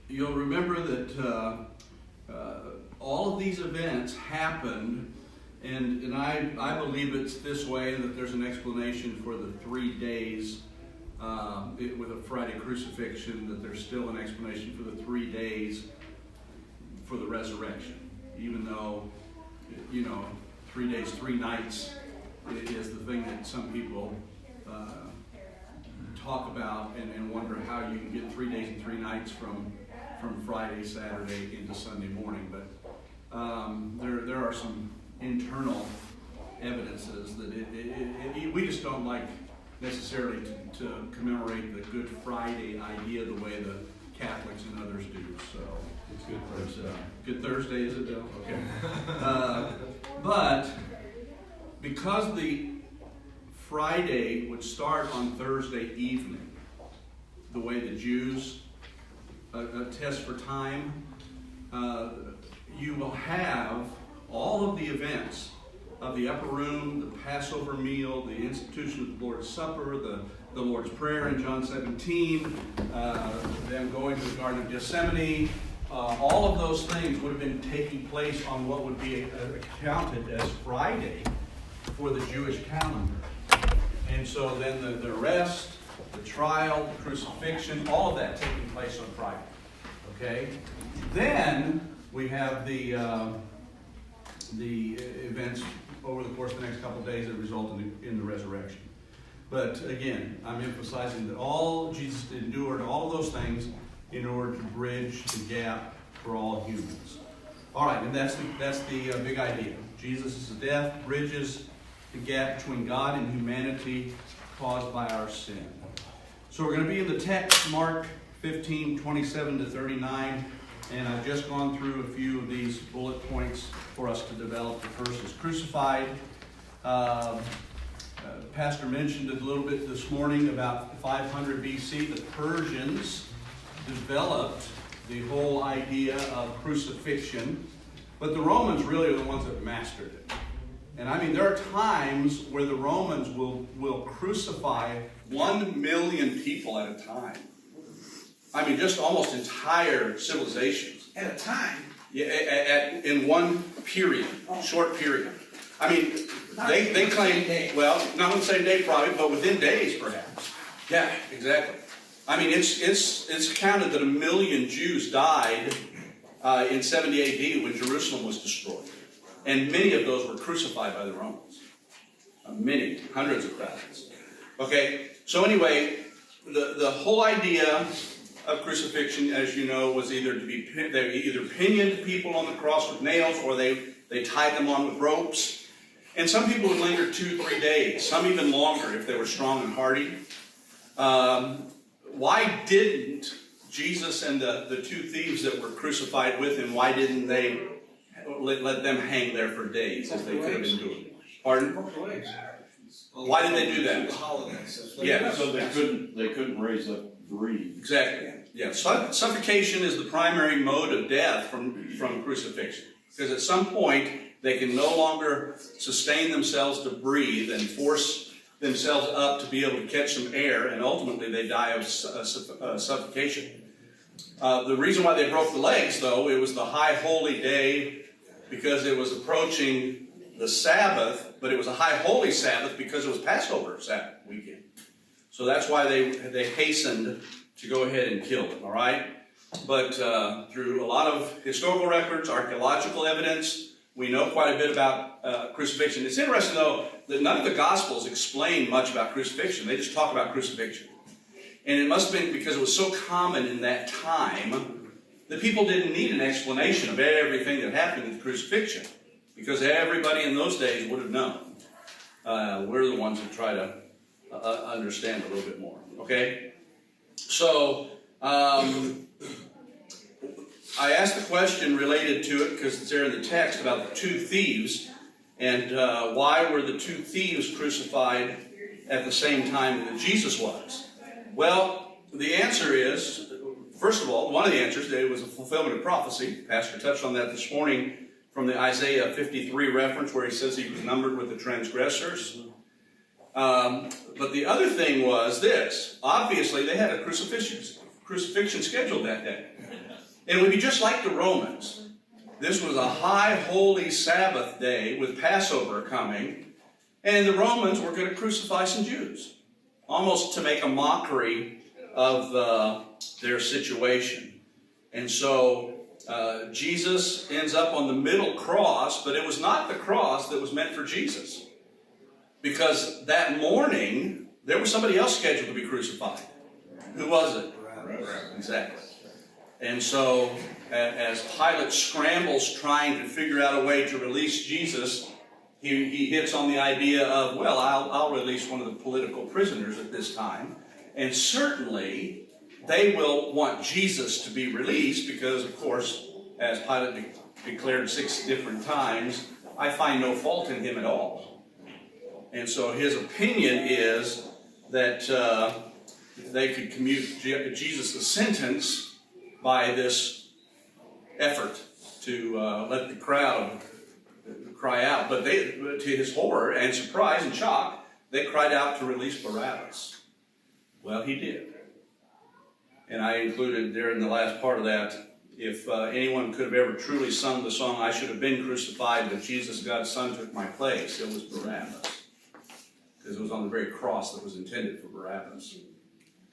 you'll remember that all of these events happened, and I believe it's this way, that there's an explanation for the 3 days with a Friday crucifixion, that there's still an explanation for the 3 days for the resurrection, even though, 3 days, 3 nights is the thing that some people talk about and wonder how you can get 3 days and 3 nights from Friday, Saturday into Sunday morning. But there are some internal evidences that we just don't like necessarily to commemorate the Good Friday idea the way the Catholics and others do. So It's Good Thursday. Good Thursday, is it, Bill? Okay. But because the Friday would start on Thursday evening, the way the Jews test for time, you will have all of the events of the upper room, the Passover meal, the institution of the Lord's Supper, the Lord's Prayer in John 17, them going to the Garden of Gethsemane. All of those things would have been taking place on what would be counted as Friday for the Jewish calendar. And so then the arrest, the trial, the crucifixion, all of that taking place on Friday. Okay? Then we have the events over the course of the next couple of days that result in the resurrection. But again, I'm emphasizing that all Jesus endured all of those things in order to bridge the gap for all humans. All right, and that's the big idea. Jesus' death bridges the gap between God and humanity caused by our sin. So we're going to be in the text, Mark 15:27 to 39, and I've just gone through a few of these bullet points for us to develop. The first is crucified. Pastor mentioned it a little bit this morning about 500 BC. The Persians developed the whole idea of crucifixion, but the Romans really are the ones that mastered it. And I mean, there are times where the Romans will crucify 1 million people at a time. I mean, just almost entire civilizations. At a time? Yeah, in one period, short period. I mean, they claim, well, not on the same day probably, but within days perhaps. Yeah, exactly. I mean, it's counted that 1 million Jews died in 70 AD when Jerusalem was destroyed. And many of those were crucified by the Romans. Many, hundreds of thousands. Okay, so anyway, the whole idea of crucifixion, as you know, was they either pinioned people on the cross with nails, or they tied them on with ropes. And some people would linger 2-3 days, some even longer if they were strong and hardy. Why didn't Jesus and the 2 thieves that were crucified with him, why didn't they let them hang there for days as they could have been doing? Pardon? Why did they do that? Yeah, So they couldn't raise up, breathe. Exactly. Yeah. Suffocation is the primary mode of death from crucifixion, because at some point they can no longer sustain themselves to breathe and force themselves up to be able to catch some air, and ultimately they die of suffocation. The reason why they broke the legs, though, it was the high holy day because it was approaching the Sabbath, but it was a high holy Sabbath because it was Passover Sabbath weekend. So that's why they hastened to go ahead and kill them, all right? But through a lot of historical records, archaeological evidence, we know quite a bit about crucifixion. It's interesting, though, that none of the Gospels explain much about crucifixion. They just talk about crucifixion. And it must have been because it was so common in that time that people didn't need an explanation of everything that happened with crucifixion, because everybody in those days would have known. We're the ones who try to understand a little bit more. Okay? So, I asked the question related to it because it's there in the text about the 2 thieves, and why were the 2 thieves crucified at the same time that Jesus was? Well, the answer is, first of all, one of the answers, it was a fulfillment of prophecy. Pastor touched on that this morning from the Isaiah 53 reference where he says he was numbered with the transgressors. But the other thing was this. Obviously, they had a crucifixion scheduled that day. And it would be just like the Romans. This was a high holy Sabbath day with Passover coming, and the Romans were going to crucify some Jews, almost to make a mockery of their situation. And so Jesus ends up on the middle cross, but it was not the cross that was meant for Jesus. Because that morning, there was somebody else scheduled to be crucified. Who was it? Exactly. And so, as Pilate scrambles trying to figure out a way to release Jesus, he hits on the idea of, well, I'll release one of the political prisoners at this time. And certainly, they will want Jesus to be released because, of course, as Pilate declared 6 different times, I find no fault in him at all. And so his opinion is that they could commute Jesus' sentence by this effort to let the crowd cry out. But to his horror and surprise and shock, they cried out to release Barabbas. Well, he did. And I included there in the last part of that, if anyone could have ever truly sung the song, I should have been crucified, but Jesus, God's Son, took my place, it was Barabbas. Because it was on the very cross that was intended for Barabbas.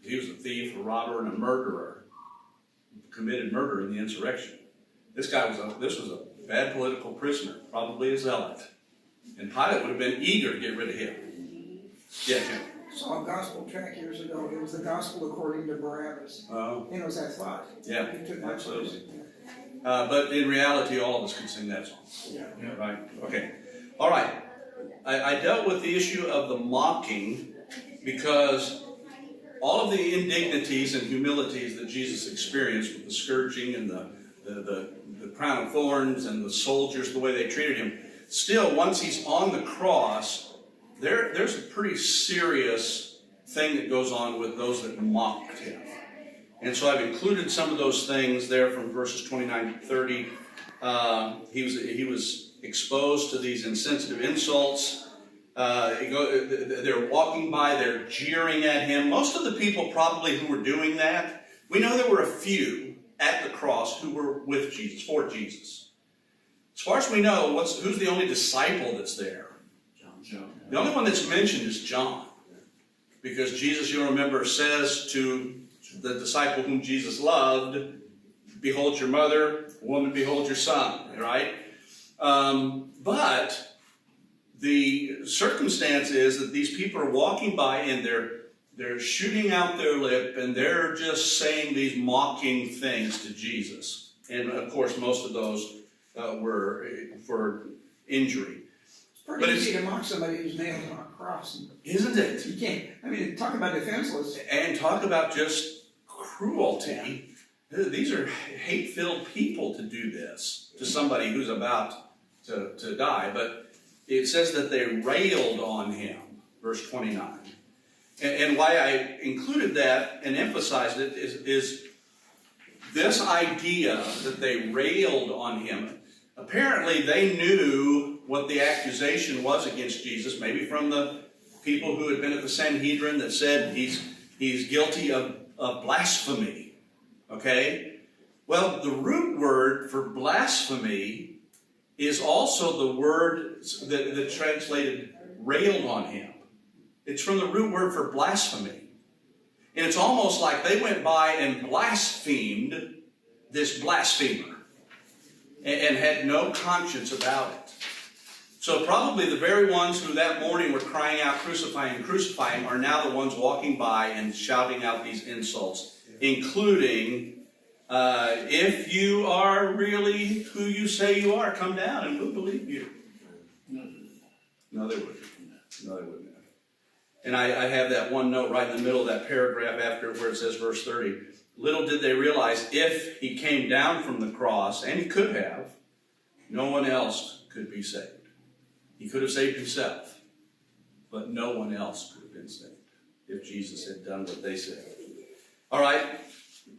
He was a thief, a robber, and a murderer. Committed murder in the insurrection. This was a bad political prisoner, probably a zealot. And Pilate would have been eager to get rid of him. Yeah, Jim. I saw a gospel track years ago. It was the gospel according to Barabbas. Oh. And it was that thought. Yeah, He took my absolutely. place. But in reality, all of us can sing that song. Yeah. Right? Okay. All right. I dealt with the issue of the mocking because all of the indignities and humilities that Jesus experienced with the scourging and the crown of thorns and the soldiers, the way they treated him, still, once he's on the cross, there's a pretty serious thing that goes on with those that mocked him. And so I've included some of those things there from verses 29 to 30. He was exposed to these insensitive insults. They're walking by, they're jeering at him. Most of the people probably who were doing that, we know there were a few at the cross who were with Jesus, for Jesus. As far as we know, who's the only disciple that's there? John. The only one that's mentioned is John. Because Jesus, you'll remember, says to the disciple whom Jesus loved, behold your mother, woman, behold your son, right? But the circumstance is that these people are walking by and they're shooting out their lip and they're just saying these mocking things to Jesus. And of course, most of those were for injury. It's pretty easy to mock somebody who's nailed on a cross. Isn't it? You can't. I mean, talk about defenseless. And talk about just cruelty. These are hate-filled people to do this to somebody who's about to die. But it says that they railed on him, verse 29. And why I included that and emphasized it is this idea that they railed on him. Apparently they knew what the accusation was against Jesus, maybe from the people who had been at the Sanhedrin that said he's guilty of blasphemy. Okay? Well, the root word for blasphemy is also the word that translated railed on him. It's from the root word for blasphemy. And it's almost like they went by and blasphemed this blasphemer and had no conscience about it. So probably the very ones who that morning were crying out, crucify him, crucify him, are now the ones walking by and shouting out these insults, including, if you are really who you say you are, come down and we'll believe you. No, they wouldn't. No, they wouldn't have. And I have that one note right in the middle of that paragraph after where it says verse 30. Little did they realize if he came down from the cross, and he could have, no one else could be saved. He could have saved himself, but no one else could have been saved if Jesus had done what they said. All right,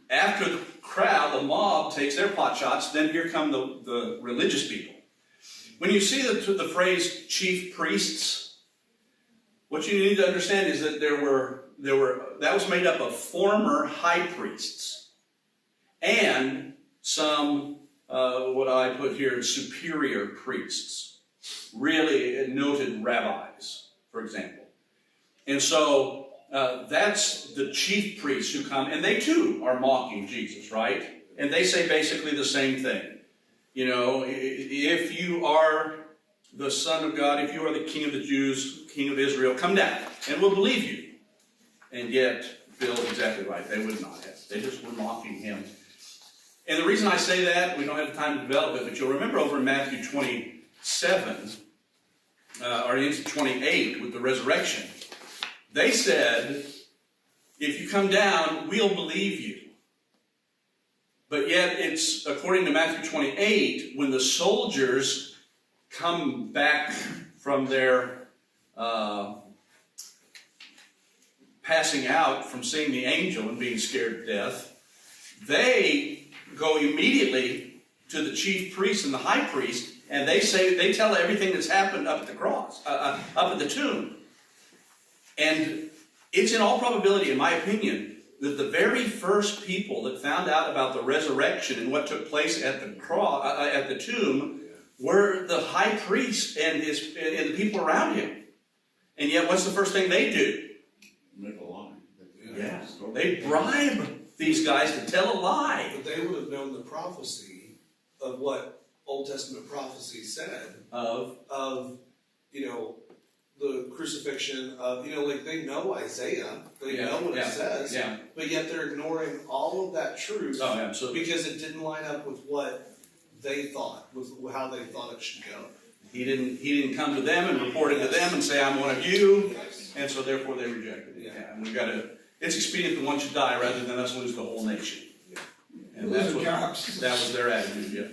after the crowd, the mob takes their pot shots, then here come the religious people. When you see the phrase chief priests, what you need to understand is that that was made up of former high priests and some, what I put here, superior priests, really noted rabbis, for example. And so that's the chief priests who come, and they too are mocking Jesus, right? And they say basically the same thing. You know, if you are the Son of God, if you are the King of the Jews, King of Israel, come down, and we'll believe you. And yet, Bill's exactly right. They would not have. They just were mocking him. And the reason I say that, we don't have time to develop it, but you'll remember over in Matthew 27, or into 28 with the resurrection, they said, if you come down, we'll believe you. But yet it's, according to Matthew 28, when the soldiers come back from their passing out from seeing the angel and being scared to death, they go immediately to the chief priest and the high priest, and they tell everything that's happened up at the cross, up at the tomb. And it's in all probability, in my opinion, that the very first people that found out about the resurrection and what took place at the cross, at the tomb, were the high priest and the people around him. And yet, what's the first thing they do? Make a lie. Yeah, they bribe these guys to tell a lie. But they would have known the prophecy of what Old Testament prophecy said Of you know, the crucifixion of, you know, like they know Isaiah, they Yeah, know what yeah, it says, yeah. but yet they're ignoring all of that truth Oh, absolutely. because it didn't line up with what they thought, with how they thought it should go. He didn't come to them and report it to them and say, I'm one of you, Yes. and so therefore they rejected it. Yeah. Yeah, and we've got to, it's expedient that one should die rather than us lose the whole nation. And Lose that's their what, jobs. that was their attitude, yeah.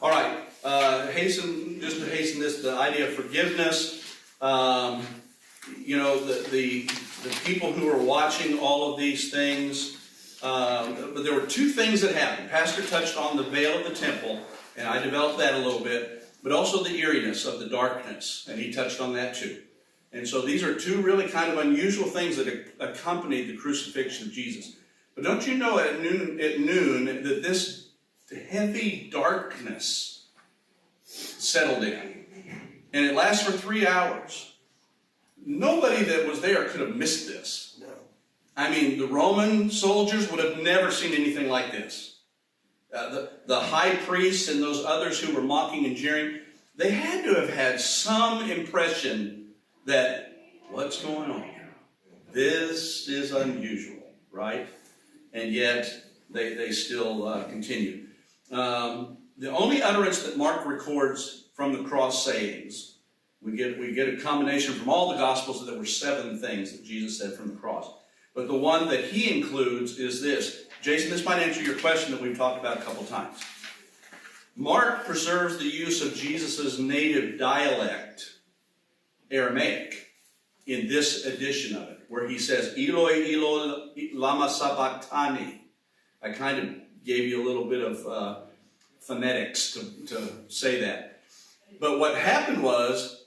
All right, just to hasten this, the idea of forgiveness. You know, the people who are watching all of these things, but there were two things that happened. Pastor touched on the veil of the temple, and I developed that a little bit, but also the eeriness of the darkness, and he touched on that too. And so these are two really kind of unusual things that accompanied the crucifixion of Jesus. But don't you know at noon that this heavy darkness settled in, and it lasts for 3 hours. Nobody that was there could have missed this. No. I mean, the Roman soldiers would have never seen anything like this. The high priests and those others who were mocking and jeering, they had to have had some impression that, what's going on? This is unusual, right? And yet, they still continue. The only utterance that Mark records from the cross sayings, we get a combination from all the Gospels that there were 7 things that Jesus said from the cross. But the one that he includes is this. Jason, this might answer your question that we've talked about a couple times. Mark preserves the use of Jesus' native dialect, Aramaic, in this edition of it, where he says, Eloi, Eloi, lama sabachthani. I kind of gave you a little bit of phonetics to say that. But what happened was,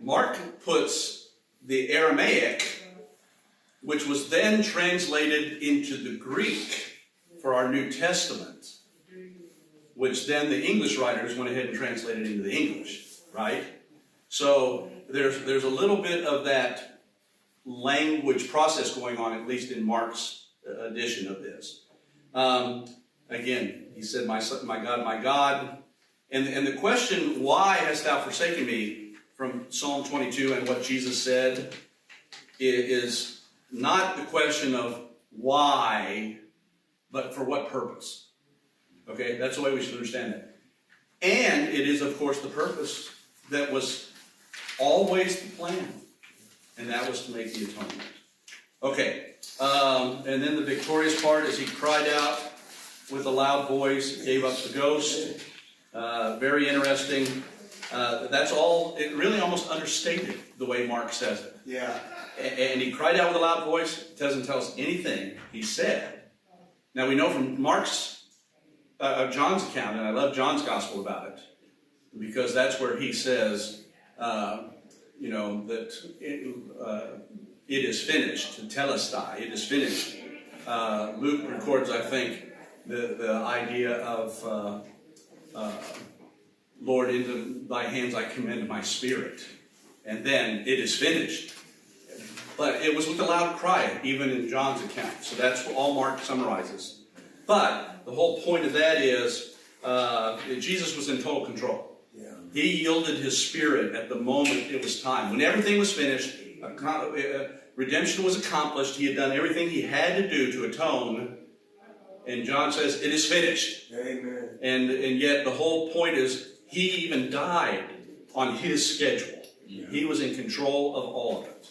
Mark puts the Aramaic, which was then translated into the Greek for our New Testament, which then the English writers went ahead and translated into the English, right? So there's a little bit of that language process going on, at least in Mark's edition of this. Again, he said, my God. And the question, why hast thou forsaken me, from Psalm 22 and what Jesus said, is not the question of why, but for what purpose. Okay, that's the way we should understand that. And it is, of course, the purpose that was always the plan, and that was to make the atonement. Okay, and then the victorious part is he cried out with a loud voice, gave up the ghost. Very interesting. That's all, it really almost understated the way Mark says it. Yeah. And he cried out with a loud voice. It doesn't tell us anything he said. Now we know from John's account, and I love John's gospel about it, because that's where he says, that it is finished, to telestai, it is finished. Luke records, I think, the idea of, Lord, into thy hands I commend my spirit. And then it is finished. But it was with a loud cry, even in John's account. So that's what all Mark summarizes. But the whole point of that is that Jesus was in total control. Yeah. He yielded his spirit at the moment it was time. When everything was finished, redemption was accomplished. He had done everything he had to do to atone. And John says, it is finished. Amen. And yet the whole point is, he even died on his schedule. Yeah. He was in control of all of it.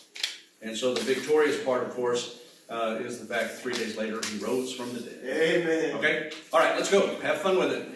And so the victorious part, of course, is the fact that 3 days later he rose from the dead. Amen. Okay? All right, let's go. Have fun with it.